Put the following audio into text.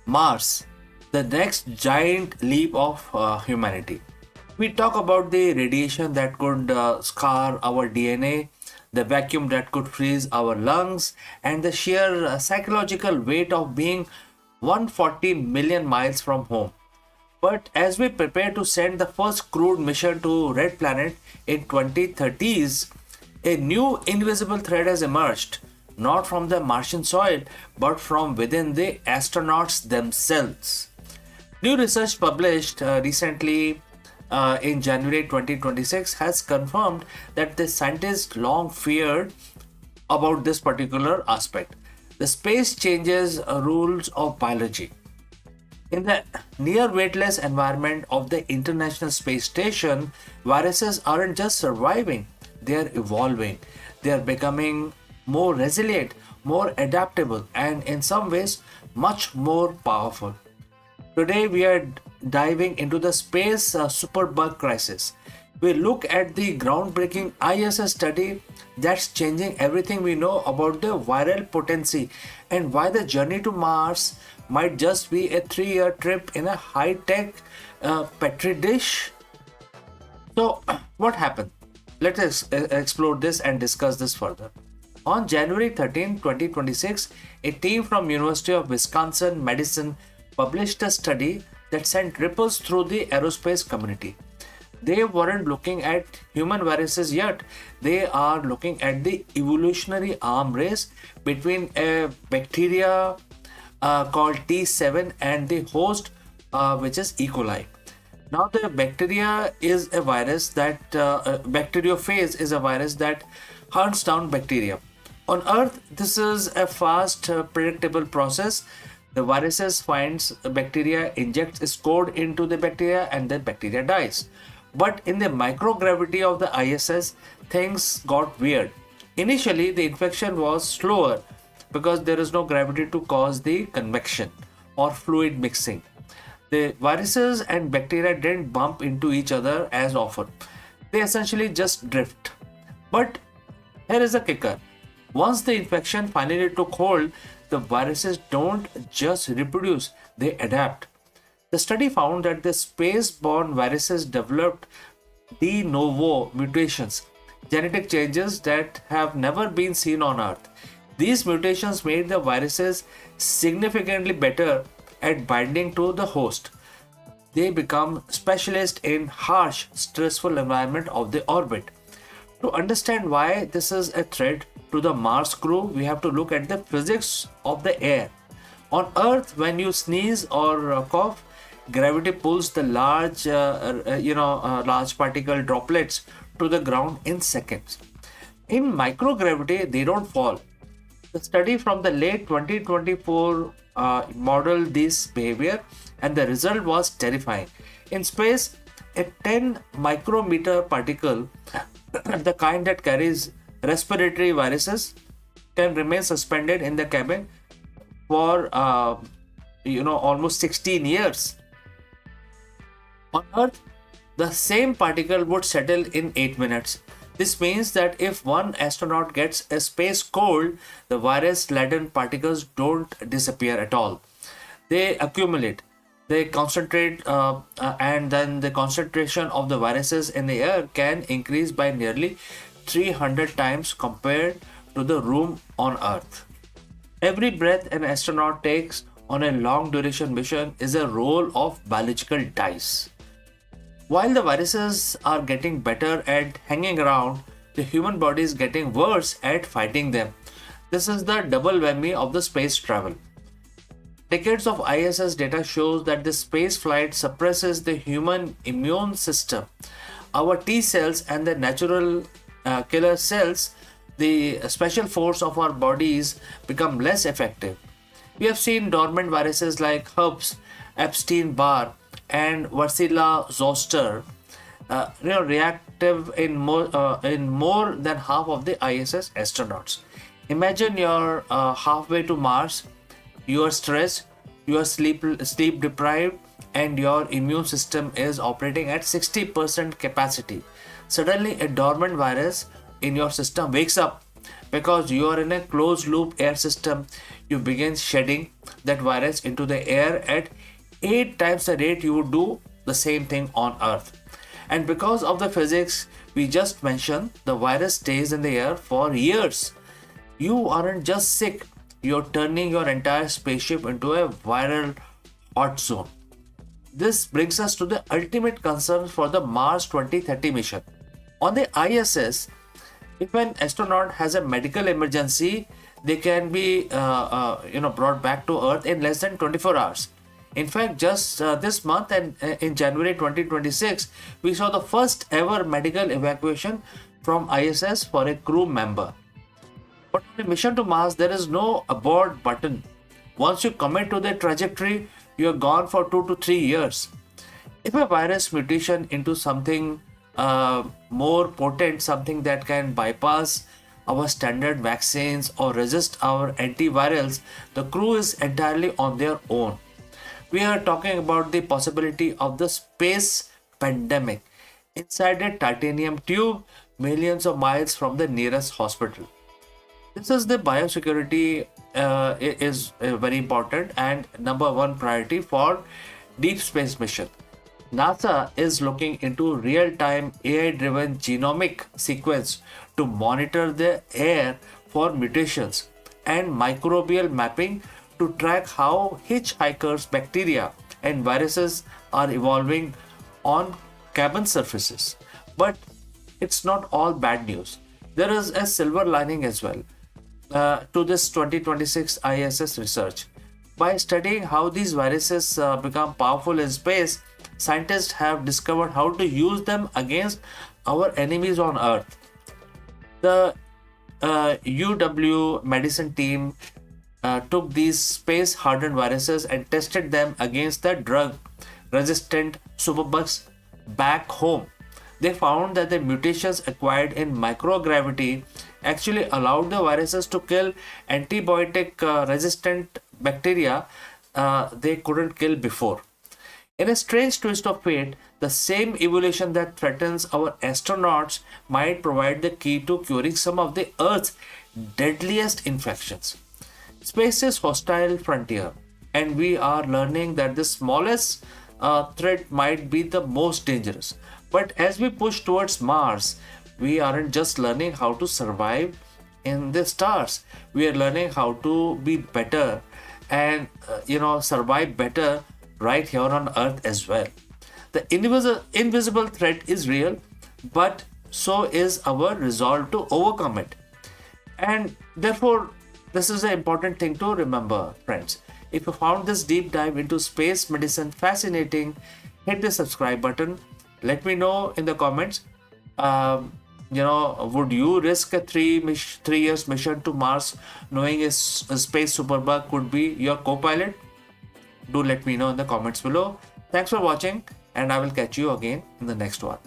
Mars, the next giant leap of humanity. We talk about the radiation that could scar our DNA, the vacuum that could freeze our lungs, and the sheer psychological weight of being 140 million miles from home. But as we prepare to send the first crewed mission to Red Planet in 2030s, a new invisible thread has emerged, not from the Martian soil, but from within the astronauts themselves. New research published recently in January 2026 has confirmed that the scientists long feared about this particular aspect. The space changes rules of biology. In the near-weightless environment of the International Space Station, viruses aren't just surviving, they are evolving. They are becoming more resilient, more adaptable, and in some ways, much more powerful. Today, we are diving into the space superbug crisis. We look at the groundbreaking ISS study that's changing everything we know about the viral potency and why the journey to Mars might just be a 3-year trip in a high-tech petri dish. So, what happened? Let us explore this and discuss this further. On January 13, 2026, a team from University of Wisconsin-Madison published a study that sent ripples through the aerospace community. They weren't looking at human viruses yet. They are looking at the evolutionary arm race between a bacteria called T7 and the host, which is E. coli. Now, the bacteria is a virus that bacteriophage is a virus that hunts down bacteria. On Earth, this is a fast, predictable process. The viruses finds bacteria, injects its code into the bacteria, and the bacteria dies. But in the microgravity of the ISS, things got weird. Initially, the infection was slower because there is no gravity to cause the convection or fluid mixing. The viruses and bacteria didn't bump into each other as often. They essentially just drift. But here is a kicker. Once the infection finally took hold, the viruses don't just reproduce, they adapt. The study found that the space-borne viruses developed de novo mutations, genetic changes that have never been seen on Earth. These mutations made the viruses significantly better at binding to the host. They become specialists in harsh, stressful environment of the orbit. To understand why this is a threat to the Mars crew, we have to look at the physics of the air. On Earth, when you sneeze or cough, gravity pulls the large particle droplets to the ground in seconds. In microgravity, they don't fall. The study from the late 2024 modeled this behavior, and the result was terrifying. In space, a 10 micrometer particle, the kind that carries respiratory viruses, can remain suspended in the cabin for almost 16 years. On Earth, the same particle would settle in 8 minutes. This means that if one astronaut gets a space cold, the virus-laden particles don't disappear at all. They accumulate, they concentrate, and then the concentration of the viruses in the air can increase by nearly 300 times compared to the room on Earth. Every breath an astronaut takes on a long duration mission is a roll of biological dice. While the viruses are getting better at hanging around, the human body is getting worse at fighting them. This is the double whammy of the space travel. Decades of ISS data shows that the space flight suppresses the human immune system. Our T cells and the natural killer cells, the special force of our bodies, become less effective. We have seen dormant viruses like herpes, Epstein-Barr, and Varicella zoster reactive in more than half of the ISS astronauts. Imagine you're halfway to Mars, you are stressed, you are sleep deprived, and your immune system is operating at 60% capacity. Suddenly, a dormant virus in your system wakes up Because you are in a closed loop air system, you begin shedding that virus into the air at 8 times the rate you would do the same thing on Earth. And because of the physics we just mentioned, the virus stays in the air for years. You aren't just sick, you're turning your entire spaceship into a viral hot zone. This brings us to the ultimate concern for the Mars 2030 mission. On the ISS, if an astronaut has a medical emergency, they can be brought back to Earth in less than 24 hours. In fact, just this month and in January 2026, we saw the first ever medical evacuation from ISS for a crew member. But on a mission to Mars, there is no abort button. Once you commit to the trajectory, you are gone for 2 to 3 years. If a virus mutation into something more potent, something that can bypass our standard vaccines or resist our antivirals, the crew is entirely on their own. We are talking about the possibility of the space pandemic inside a titanium tube millions of miles from the nearest hospital. This is the biosecurity is very important and number one priority for deep space mission. NASA is looking into real-time AI-driven genomic sequence to monitor the air for mutations and microbial mapping to track how hitchhikers, bacteria, and viruses are evolving on cabin surfaces. But it's not all bad news. There is a silver lining as well to this 2026 ISS research. By studying how these viruses become powerful in space, scientists have discovered how to use them against our enemies on Earth. The UW medicine team took these space hardened viruses and tested them against the drug resistant superbugs back home. They found that the mutations acquired in microgravity actually allowed the viruses to kill antibiotic resistant bacteria they couldn't kill before. In a strange twist of fate, the same evolution that threatens our astronauts might provide the key to curing some of the Earth's deadliest infections. Space is hostile frontier, and we are learning that the smallest threat might be the most dangerous. But as we push towards Mars, we aren't just learning how to survive in the stars. We are learning how to be better and survive better right here on Earth as well. The invisible threat is real, but so is our resolve to overcome it. And therefore, this is an important thing to remember, friends. If you found this deep dive into space medicine fascinating, hit the subscribe button. Let me know in the comments. Would you risk a 3 years mission to Mars, knowing a space superbug could be your co-pilot? Do let me know in the comments below. Thanks for watching, and I will catch you again in the next one.